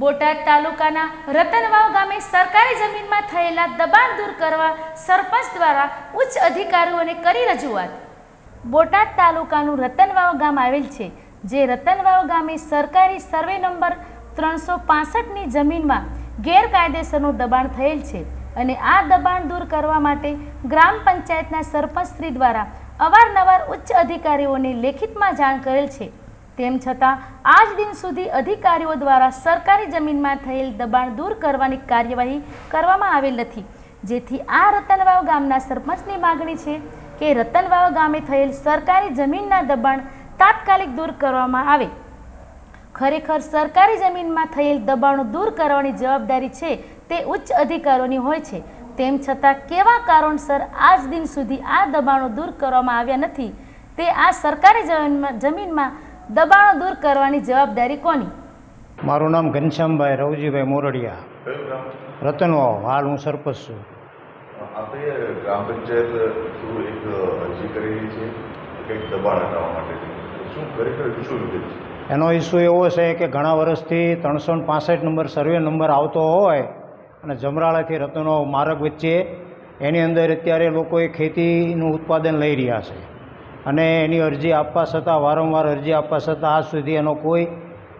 બોટાદ તાલુકાના રતનવાવ ગામે સરકારી જમીનમાં થયેલા દબાણ દૂર કરવા સરપંચ દ્વારા ઉચ્ચ અધિકારીઓને કરી રજૂઆત। બોટાદ તાલુકાનું રતનવાવ ગામ આવેલ છે, જે રતનવાવ ગામે સરકારી સર્વે નંબર 365ની જમીનમાં ગેરકાયદેસરનું દબાણ થયેલ છે અને આ દબાણ દૂર કરવા માટે ગ્રામ પંચાયતના સરપંચશ્રી દ્વારા અવારનવાર ઉચ્ચ અધિકારીઓને લેખિતમાં જાણ કરેલ છે। તેમ છતાં આજ દિન સુધી અધિકારીઓ દ્વારા સરકારી જમીનમાં થયેલ દબાણ દૂર કરવાની કાર્યવાહી કરવામાં આવેલ નથી, જેથી આ રતનવાવ ગામના સરપંચની માગણી છે કે રતનવાવ ગામે થયેલ સરકારી જમીનના દબાણ તાત્કાલિક દૂર કરવામાં આવે। ખરેખર સરકારી જમીનમાં થયેલ દબાણો દૂર કરવાની જવાબદારી છે તે ઉચ્ચ અધિકારીઓની હોય છે, તેમ છતાં કેવા કારણસર આજ દિન સુધી આ દબાણો દૂર કરવામાં આવ્યા નથી, તે આ સરકારી જમીનમાં દબાણો દૂર કરવાની જવાબદારી કોની? મારું નામ ઘનશ્યામભાઈ રવજીભાઈ મોરડિયા, રતનવાવ। હાલ હું સરપંચ છું। આપણે ગ્રામ પંચાયત એક અરજી કરેલી છે કંઈક દબાણ હટાવવા માટે, શું ખરેખર ઇસ્યુ લીધેલ છે? એનો ઇસ્યુ એવો છે કે ઘણા વર્ષથી 365 નંબર સર્વે નંબર આવતો હોય અને જમરાળાથી રતનવાવ માર્ગ વચ્ચે એની અંદર અત્યારે લોકોએ ખેતીનું ઉત્પાદન લઈ રહ્યા છે અને એની અરજી આપવા છતાં વારંવાર અરજી આપવા છતાં આજ સુધી એનો કોઈ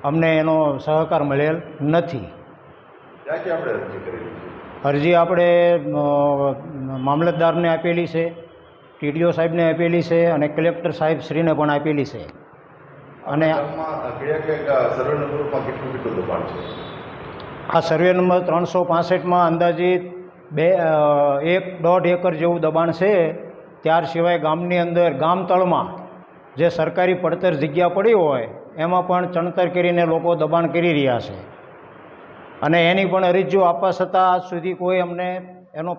અમને એનો સહકાર મળેલ નથી। ક્યાંથી આપણે અરજી કરેલી છે? અરજી આપણે મામલતદારને આપેલી છે, ટીડીઓ સાહેબને આપેલી છે અને કલેક્ટર સાહેબ શ્રીને પણ આપેલી છે। અને કયા કયા સર્વે નંબરમાં કેટલું દબાણ છે? આ સર્વે નંબર 365માં અંદાજિત 1.5 એકર જેવું દબાણ છે। ત્યાર સિવાય ગામની અંદર ગામ તળમાં જે સરકારી પડતર જગ્યા પડી હોય એમાં પણ ચણતર કરીને લોકો દબાણ કરી રહ્યા છે અને એની પણ અરજીઓ આપવા છતાં આજ સુધી કોઈ અમને એનો